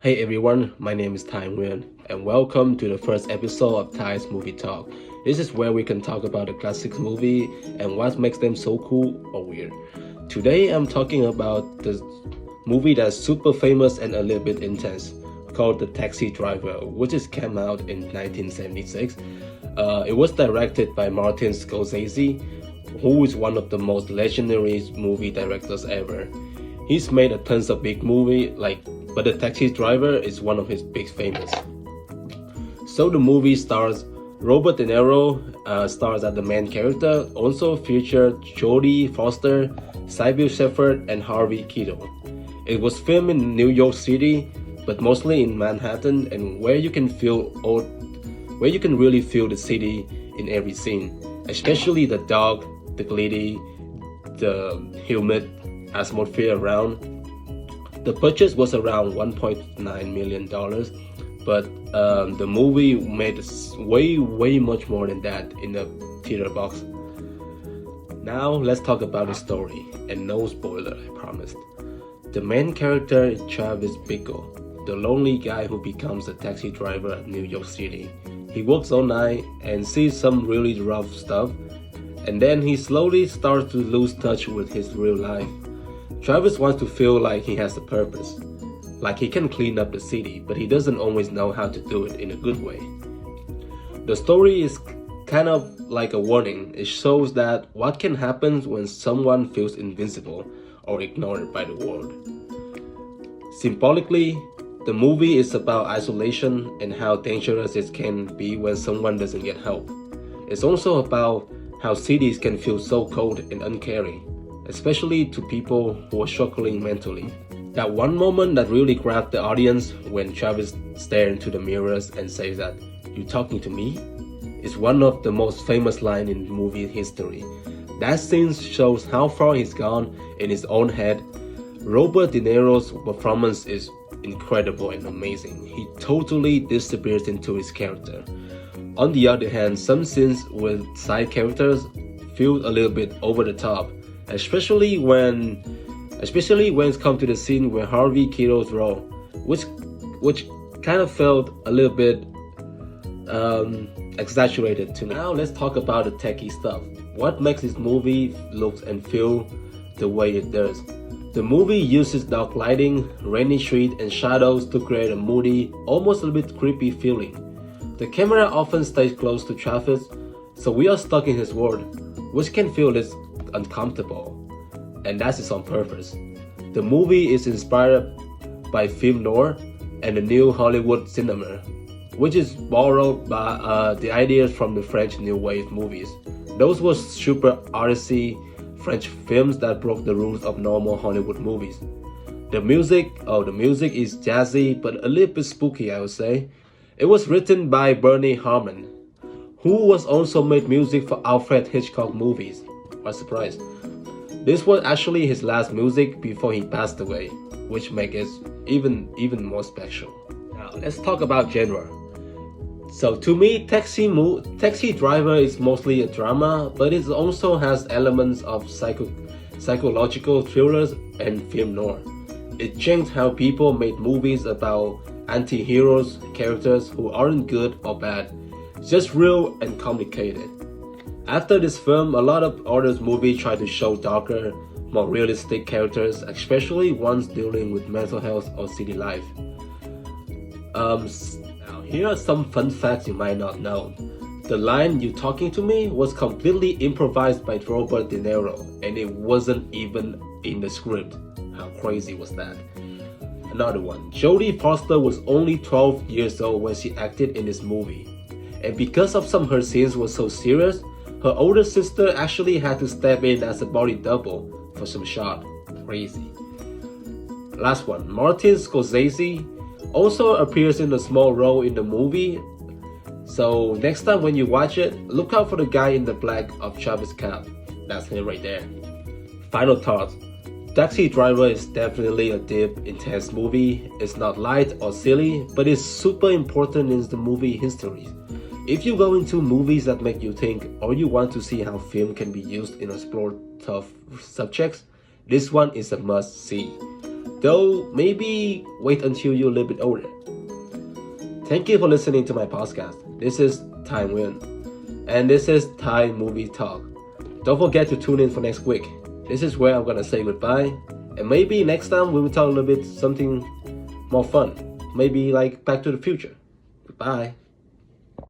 Hey everyone, my name is Tai Nguyen, and welcome to the first episode of Tai's Movie Talk. This is where we can talk about the classic movie and what makes them so cool or weird. Today I'm talking about the movie that's super famous and a little bit intense, called The Taxi Driver, which is came out in 1976. It was directed by Martin Scorsese, who is one of the most legendary movie directors ever. He's made a tons of big movie but The Taxi Driver is one of his big famous. So the movie stars Robert De Niro stars as the main character, also featured Jodie Foster, Sybil Shepherd, and Harvey Keitel. It was filmed in New York City, but mostly in Manhattan, and where you can really feel the city in every scene, especially the dark, the glitty, the humid atmosphere around. The budget was around $1.9 million, but the movie made way much more than that in the theater box. Now let's talk about the story, and no spoiler, I promise. The main character is Travis Bickle, the lonely guy who becomes a taxi driver at New York City. He works all night and sees some really rough stuff, and then he slowly starts to lose touch with his real life. Travis wants to feel like he has a purpose, like he can clean up the city, but he doesn't always know how to do it in a good way. The story is kind of like a warning. It shows that what can happen when someone feels invincible or ignored by the world. Symbolically, the movie is about isolation and how dangerous it can be when someone doesn't get help. It's also about how cities can feel so cold and uncaring, especially to people who are struggling mentally. That one moment that really grabbed the audience when Travis stares into the mirrors and says that, "You talking to me?" is one of the most famous lines in movie history. That scene shows how far he's gone in his own head. Robert De Niro's performance is incredible and amazing. He totally disappears into his character. On the other hand, some scenes with side characters feel a little bit over the top, especially when it comes to the scene where Harvey Keitel's role, which kind of felt a little bit exaggerated to me. Now let's talk about the techie stuff. What makes this movie look and feel the way it does? The movie uses dark lighting, rainy street, and shadows to create a moody, almost a little bit creepy feeling. The camera often stays close to Travis, so we are stuck in his world, which can feel less uncomfortable, and that is on purpose. The movie is inspired by film noir and the new Hollywood cinema, which is borrowed by the ideas from the French New Wave movies. Those were super artsy French films that broke the rules of normal Hollywood movies. The music is jazzy but a little bit spooky, I would say. It was written by Bernie Harmon, who was also made music for Alfred Hitchcock movies. What a surprise. This was actually his last music before he passed away, which makes it even more special. Now let's talk about genre. So to me, Taxi Driver is mostly a drama, but it also has elements of psychological thrillers and film noir. It changed how people made movies about anti-heroes, characters who aren't good or bad, just real and complicated. After this film, a lot of other movies try to show darker, more realistic characters, especially ones dealing with mental health or city life. Now, here are some fun facts you might not know. The line "You talking to me" was completely improvised by Robert De Niro, and it wasn't even in the script. How crazy was that? Another one, Jodie Foster was only 12 years old when she acted in this movie. And because of some of her scenes were so serious, her older sister actually had to step in as a body double for some shot. Crazy. Last one, Martin Scorsese also appears in a small role in the movie. So next time when you watch it, look out for the guy in the black of Travis' cap. That's him right there. Final thoughts. Taxi Driver is definitely a deep, intense movie. It's not light or silly, but it's super important in the movie history. If you go into movies that make you think, or you want to see how film can be used in explore tough subjects, this one is a must-see. Though maybe wait until you're a little bit older. Thank you for listening to my podcast. This is Thai Nguyen, and this is Thai Movie Talk. Don't forget to tune in for next week. This is where I'm gonna say goodbye, and maybe next time we will talk a little bit something more fun. Maybe like Back to the Future. Goodbye.